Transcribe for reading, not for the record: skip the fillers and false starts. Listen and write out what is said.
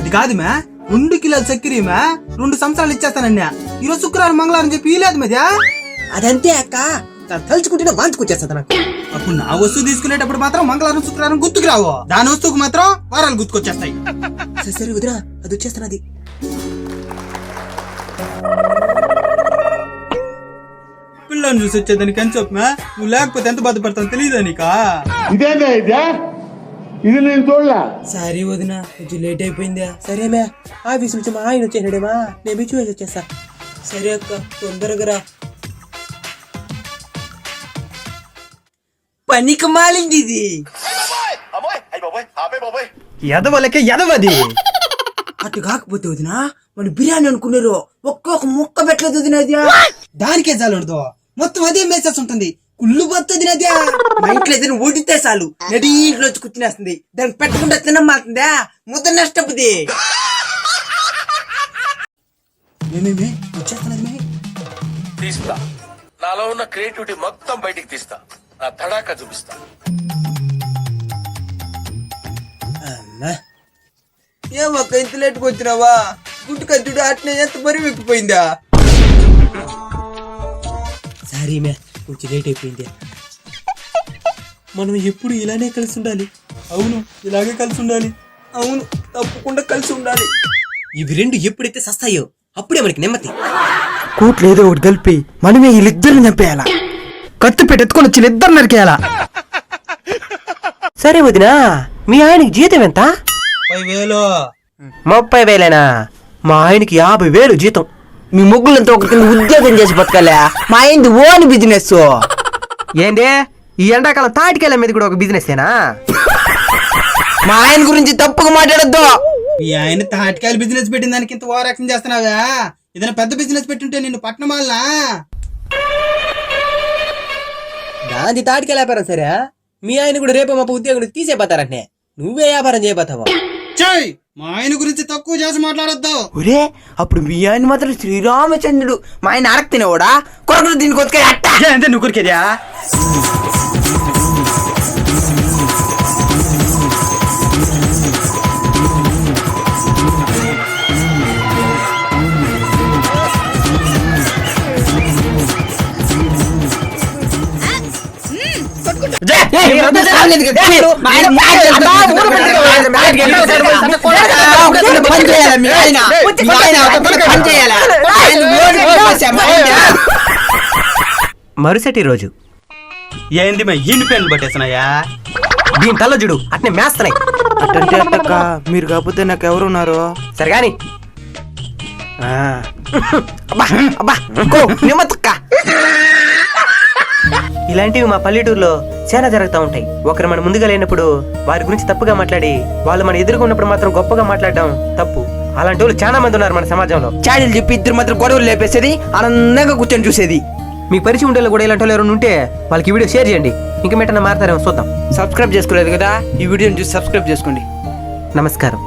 అది కాదు మే 2 కిలోల చక్కెర మే 2 సంవత్సరాలు ఇచ్చేస్తానన్నా. ఈరోజు శుక్రవారం మంగళవారం చెప్పి ఇలేదు మధ్య. అదంతే అక్క, తలుచుకుంటే వాంచుకొచ్చేస్తా నాకు. అప్పుడు నా వస్తువు తీసుకునేటప్పుడు మాత్రం మంగళవారం శుక్రవారం గుర్తుకు రావు, దాని వస్తువుకు మాత్రం వారాలు గుర్తుకొచ్చేస్తాయి. సరే వదినా, అది వచ్చేస్తున్నది. పిల్లని చూసి వచ్చేదానికి అని చెప్పా, నువ్వు లేకపోతే ఎంత బాధపడతావు తెలియదా నీకా? ఇదేనా ఇది నేను చూడలే. సరే వదినా, కొంచెం లేట్ అయిపోయిందా. సరేమే, ఆఫీస్ నుంచి మా ఆయన వచ్చేసాడేమా, నేను బిచ్చు వేసి వచ్చేస్తా. సరే అక్క, తొందరగా రా. పనికి మాలింది ఇది. ఎదవలకే ఎదవది. అటు కాకపోతే వదినా, మన బిర్యానీ అనుకున్నారు, ఒక్కొక్క ముక్క పెట్టలేదు వదినది. దానికే చాలు, మొత్తం అదే మెసేజ్ ఉంటుంది. కుళ్ళు బతుంది నద్యా. మా ఇంట్లో ఏదైనా ఓడితే చాలు నడి ఇంట్లో వచ్చి కూర్చునేస్తుంది. దానికి పెట్టకుండా తినమాకుందా, ముద్ద నష్టపోది. తీస్తా, నాలో ఉన్న క్రియేటివిటీ మొత్తం బయటికి తీస్తా, నా తడాకా చూపిస్తా. ఏమక్క ఇంత లేట్గా వచ్చినావా? గుడ్డు కద్దుడు అట్నే ఎంత బరువు ఎక్కిపోయిందా? సారీ మే, కొంచెం లేట్ అయిపోయింది. మనం ఎప్పుడు ఇలానే కలిసి ఉండాలి. అవును, ఇలాగే కలిసి ఉండాలి. అవును, తప్పకుండా కలిసి ఉండాలి. ఇవి రెండు ఎప్పుడైతే సస్తాయో అప్పుడే మనకి నెమ్మది. కూట్లు ఏదో ఒకటి కలిపి మనమే వీళ్ళిద్దరిని చంపేయాలా, కత్తి పెట్టి ఎత్తుకొని వచ్చి ఇద్దరు నరికేయాలా. సరే వదినా, మీ ఆయనకి జీతం ఎంత? 10,000. 30,000. మా ఆయనకి 50,000 జీతం. మీ ముగ్గులంతా ఒక కింద ఉద్యోగం చేసి బతకాలే, మా అయింది ఓన్ బిజినెస్. ఏందే ఈ ఎండాకాలం తాటికేళ్ల మీద కూడా ఒక బిజినెస్ ఏనా? మా ఆయన గురించి తప్పుగా మాట్లాడద్దు. మీ ఆయన తాటికాయలు బిజినెస్ పెట్టిన దానికి ఇంత ఓవర్ యాక్షన్ చేస్తున్నావా? ఏదైనా పెద్ద బిజినెస్ పెట్టుంటే నిన్ను పట్నం వాళ్ళనా? దాని తాటికి వ్యాపారం సరే, మీ ఆయన కూడా రేపు మా ఉద్యోగం తీసేపోతారంటే నువ్వే వ్యాపారం చేయబోతావా? చెయ్, మా ఆయన గురించి తక్కువ చేసి మాట్లాడద్దు. ఒరే, అప్పుడు మీ ఆయన మాత్రం శ్రీరామచంద్రుడు. మా ఆయన అరక్ తినేవాడా? కొరకులు దీనికి కొత్తగా అంతే నువ్వు కొరికేదా? మరుసటి రోజు. ఏంది మా ఇన్ని పెన్లు పట్టేస్తున్నాయా? దీని తల్ల చూడు అట్నే మేస్తున్నాయి. అట్టంటే అట్టక్క, మీరు కాకపోతే నాకు ఎవరున్నారు? సరే గాని ఇలాంటివి మా పల్లెటూరులో చాలా జరుగుతూ ఉంటాయి. ఒకరు మన ముందుగా లేనప్పుడు వారి గురించి తప్పుగా మాట్లాడి వాళ్ళు మన ఎదురుగా ఉన్నప్పుడు మాత్రం గొప్పగా మాట్లాడడం తప్పు. అలాంటి వాళ్ళు చాలా మంది ఉన్నారు మన సమాజంలో. చాడీలు చెప్పి ఇద్దరు మాత్రం గొడవలు లేపేసేది, ఆనందంగా కూర్చొని చూసేది. మీకు పరిచయం ఉండేలో కూడా ఇలాంటి వాళ్ళు ఎవరైనా ఉంటే వాళ్ళకి ఈ వీడియో షేర్ చేయండి. ఇంకా మెట్టన మారుతారేమో చూద్దాం. సబ్స్క్రైబ్ చేసుకోలేదు కదా, ఈ వీడియోని చూసి సబ్స్క్రైబ్ చేసుకోండి. నమస్కారం.